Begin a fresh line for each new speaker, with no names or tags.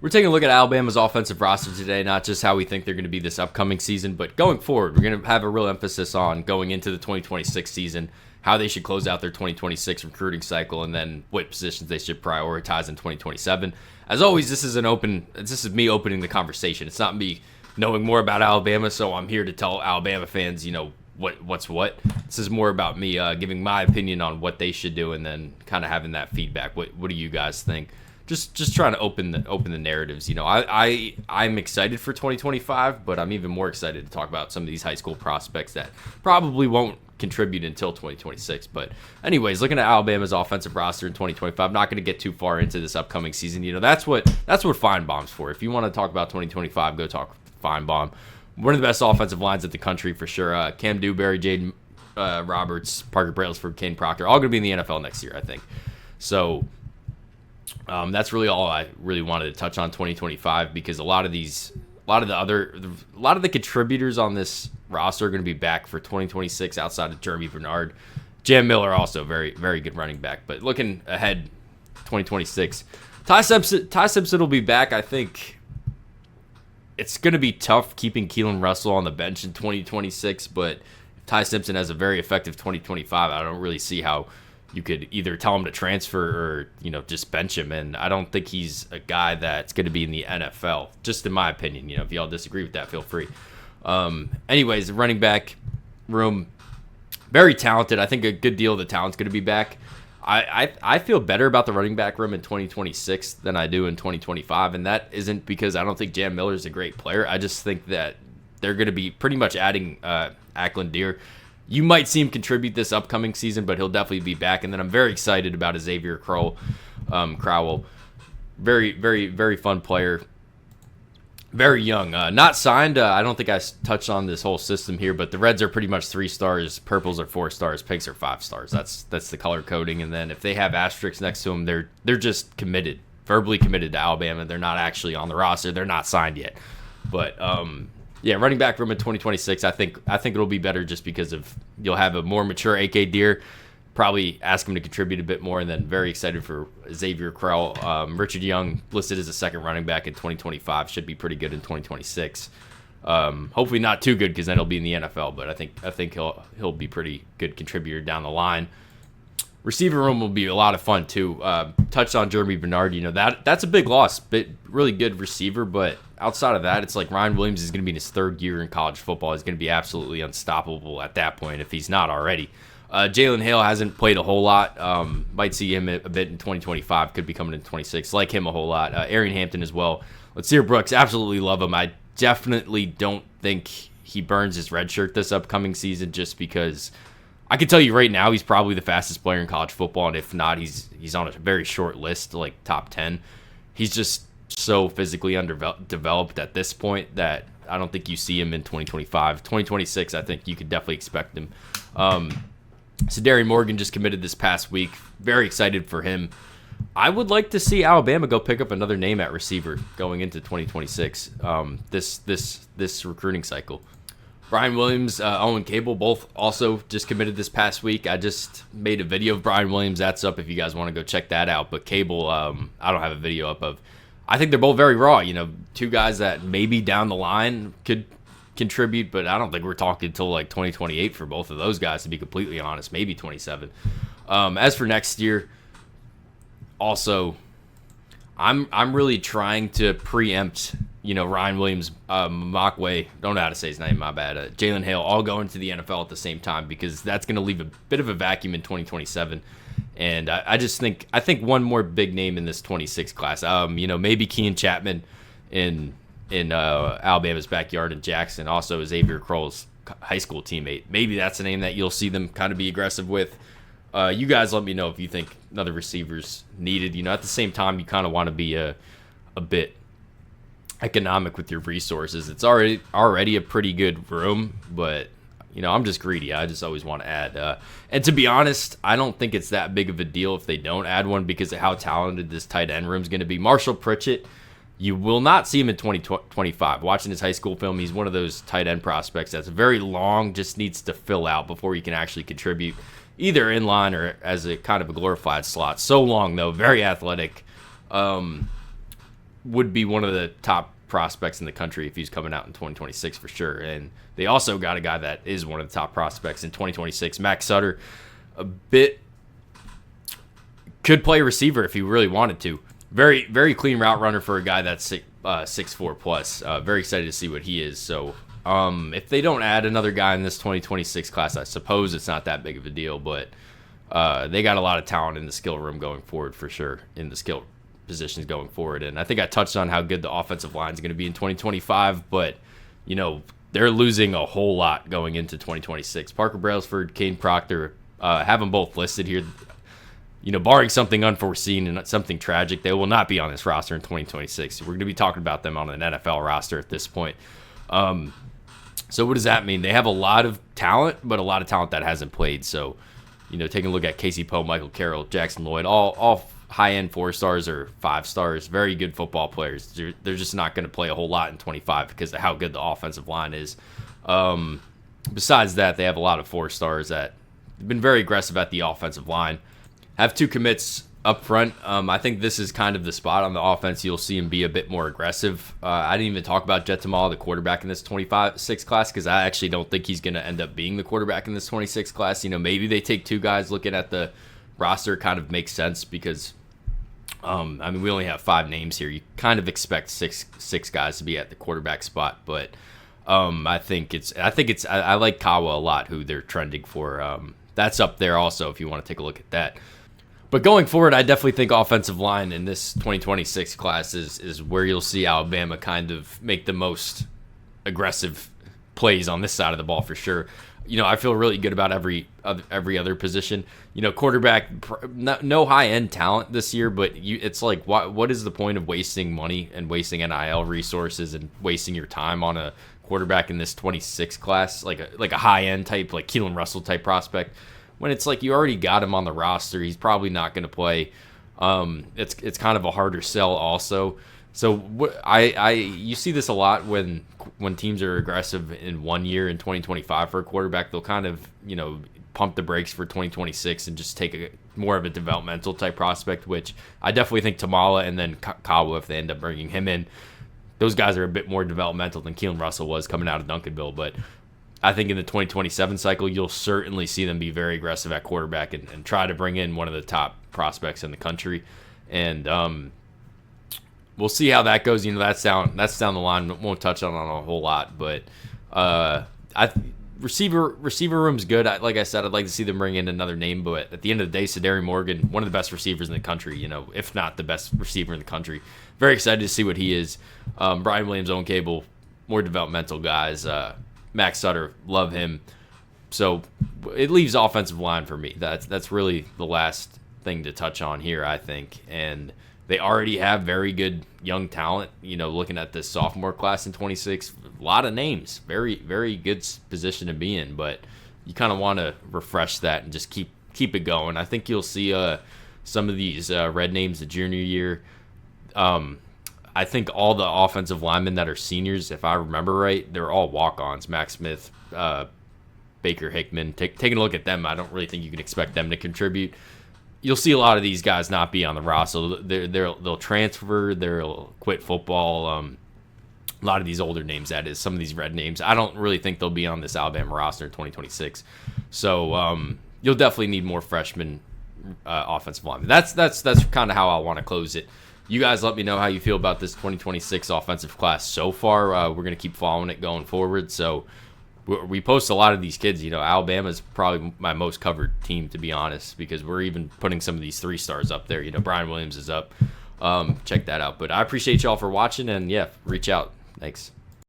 We're taking a look at Alabama's offensive roster today, not just how we think they're going to be this upcoming season, but going forward. We're going to have a real emphasis on going into the 2026 season, how they should close out their 2026 recruiting cycle, and then what positions they should prioritize in 2027. As always, this is me opening the conversation. It's not me knowing more about Alabama, so I'm here to tell Alabama fans, what's what. This is more about me giving my opinion on what they should do, and then kind of having that feedback. What do you guys think? Just trying to open the narratives. I'm excited for 2025, but I'm even more excited to talk about some of these high school prospects that probably won't contribute until 2026. But anyways, looking at Alabama's offensive roster in 2025, I'm not going to get too far into this upcoming season. That's what Feinbaum's for. If you want to talk about 2025, go talk Feinbaum. One of the best offensive lines in the country for sure. Cam Dewberry, Jaden Roberts, Parker Brailsford, Kane Proctor, all going to be in the NFL next year, I think. So that's really all I really wanted to touch on 2025, because a lot of the contributors on this roster are going to be back for 2026 outside of Jeremy Bernard. Jam Miller also very, very good running back. But looking ahead, 2026, Ty Simpson will be back. I think it's going to be tough keeping Keelan Russell on the bench in 2026, but if Ty Simpson has a very effective 2025, I don't really see how you could either tell him to transfer or, just bench him. And I don't think he's a guy that's going to be in the NFL, just in my opinion. If y'all disagree with that, feel free. Anyways, the running back room, very talented. I think a good deal of the talent's going to be back. I feel better about the running back room in 2026 than I do in 2025. And that isn't because I don't think Jam Miller is a great player. I just think that they're going to be pretty much adding Ackland Deer. You might see him contribute this upcoming season, but he'll definitely be back. And then I'm very excited about Xavier Crowell. Very, very, very fun player. Very young. Not signed. I don't think I touched on this whole system here, but the Reds are pretty much 3 stars, purples are 4 stars, pinks are 5 stars. That's the color coding. And then if they have asterisks next to them, they're just committed, verbally committed to Alabama. They're not actually on the roster. They're not signed yet. But yeah, running back room in 2026, I think it'll be better just because you'll have a more mature AK Deer, probably ask him to contribute a bit more, and then very excited for Xavier Crowell. Richard Young listed as a second running back in 2025, should be pretty good in 2026. Hopefully not too good, because then he'll be in the NFL, but I think he'll be pretty good contributor down the line. Receiver room will be a lot of fun too. Touched on Jeremy Bernard, that's a big loss, but really good receiver. But outside of that, it's like Ryan Williams is going to be in his 3rd year in college football. He's going to be absolutely unstoppable at that point if he's not already. Jalen Hale hasn't played a whole lot. Might see him a bit in 2025. Could be coming in 26. Like him a whole lot. Arian Hampton as well. Latsir Brooks, absolutely love him. I definitely don't think he burns his red shirt this upcoming season, just because I can tell you right now he's probably the fastest player in college football, and if not, he's on a very short list, like top 10. He's just so physically underdeveloped at this point that I don't think you see him in 2025. 2026, I think you could definitely expect him. Sadari Morgan just committed this past week. Very excited for him. I would like to see Alabama go pick up another name at receiver going into 2026. This recruiting cycle. Brian Williams, Owen Cable, both also just committed this past week. I just made a video of Brian Williams. That's up if you guys want to go check that out. But Cable, I don't have a video up of. I think they're both very raw. 2 guys that maybe down the line could contribute, but I don't think we're talking until like 2028 for both of those guys, to be completely honest. Maybe 27. As for next year, also, I'm really trying to preempt. Ryan Williams, Mokwe, don't know how to say his name, my bad. Jalen Hale, all going to the NFL at the same time, because that's going to leave a bit of a vacuum in 2027. And I think one more big name in this 26 class. Maybe Kean Chapman in Alabama's backyard in Jackson, also Xavier Crowell's high school teammate. Maybe that's a name that you'll see them kind of be aggressive with. You guys let me know if you think another receiver's needed. At the same time, you kind of want to be a bit economic with your resources. It's already a pretty good room, but I'm just greedy. I just always want to add. And to be honest, I don't think it's that big of a deal if they don't add one, because of how talented this tight end room is going to be. Marshall Pritchett, you will not see him in 2025. Watching his high school film, he's one of those tight end prospects that's very long, just needs to fill out before he can actually contribute, either in line or as a kind of a glorified slot. So long, though, very athletic. would be one of the top prospects in the country if he's coming out in 2026 for sure. And they also got a guy that is one of the top prospects in 2026, Max Sutter. Could play receiver if he really wanted to. Very, very clean route runner for a guy that's 6'4 plus. Very excited to see what he is. So if they don't add another guy in this 2026 class, I suppose it's not that big of a deal. But they got a lot of talent in the skill room going forward for sure, in the skill positions going forward. And I think I touched on how good the offensive line is going to be in 2025. But, they're losing a whole lot going into 2026. Parker Brailsford, Kane Proctor, have them both listed here. Barring something unforeseen and something tragic, they will not be on this roster in 2026. We're going to be talking about them on an NFL roster at this point. So what does that mean? They have a lot of talent, but a lot of talent that hasn't played. So, taking a look at Casey Poe, Michael Carroll, Jackson Lloyd, all high-end 4 stars or 5 stars, very good football players. They're just not going to play a whole lot in 25 because of how good the offensive line is. Besides that, they have a lot of 4 stars that have been very aggressive at the offensive line. Have 2 commits up front. I think this is kind of the spot on the offense. You'll see him be a bit more aggressive. I didn't even talk about Jet Tamala, the quarterback in this 26 class, because I actually don't think he's going to end up being the quarterback in this 26 class. Maybe they take 2 guys. Looking at the roster kind of makes sense because, we only have 5 names here. You kind of expect six guys to be at the quarterback spot, but I like Kawa a lot, who they're trending for. That's up there also if you want to take a look at that. But going forward, I definitely think offensive line in this 2026 class is where you'll see Alabama kind of make the most aggressive plays on this side of the ball for sure. I feel really good about every other position. Quarterback, no high-end talent this year, but it's like, what is the point of wasting money and wasting NIL resources and wasting your time on a quarterback in this 26 class, like a high-end type, like Keelan Russell type prospect, when it's like you already got him on the roster. He's probably not going to play. It's kind of a harder sell also. So you see this a lot when teams are aggressive in 1 year in 2025 for a quarterback. They'll kind of pump the brakes for 2026 and just take more of a developmental type prospect, which I definitely think Tamala and then Kawa, if they end up bringing him in, those guys are a bit more developmental than Keelan Russell was coming out of Duncanville. But I think in the 2027 cycle, you'll certainly see them be very aggressive at quarterback and try to bring in one of the top prospects in the country. And we'll see how that goes. That's down the line. Won't touch on a whole lot, but receiver room's good. Like I said, I'd like to see them bring in another name, but at the end of the day, Sadari Morgan, one of the best receivers in the country, if not the best receiver in the country. Very excited to see what he is. Brian Williams, Owen Cable, more developmental guys. Max Sutter, love him. So it leaves offensive line for me. That's really the last thing to touch on here, I think. And they already have very good young talent. Looking at this sophomore class in 26, a lot of names. Very, very good position to be in. But you kind of want to refresh that and just keep it going. I think you'll see some of these red names the junior year. I think all the offensive linemen that are seniors, if I remember right, they're all walk-ons. Max Smith, Baker Hickman. Taking a look at them, I don't really think you can expect them to contribute. You'll see a lot of these guys not be on the roster. They'll transfer. They'll quit football. A lot of these older names, that is, some of these red names, I don't really think they'll be on this Alabama roster in 2026. So you'll definitely need more freshmen offensive linemen. That's kind of how I want to close it. You guys let me know how you feel about this 2026 offensive class so far. We're going to keep following it going forward. So we post a lot of these kids. Alabama's probably my most covered team, to be honest, because we're even putting some of these 3 stars up there. Brian Williams is up. Check that out. But I appreciate y'all for watching, and yeah, reach out. Thanks.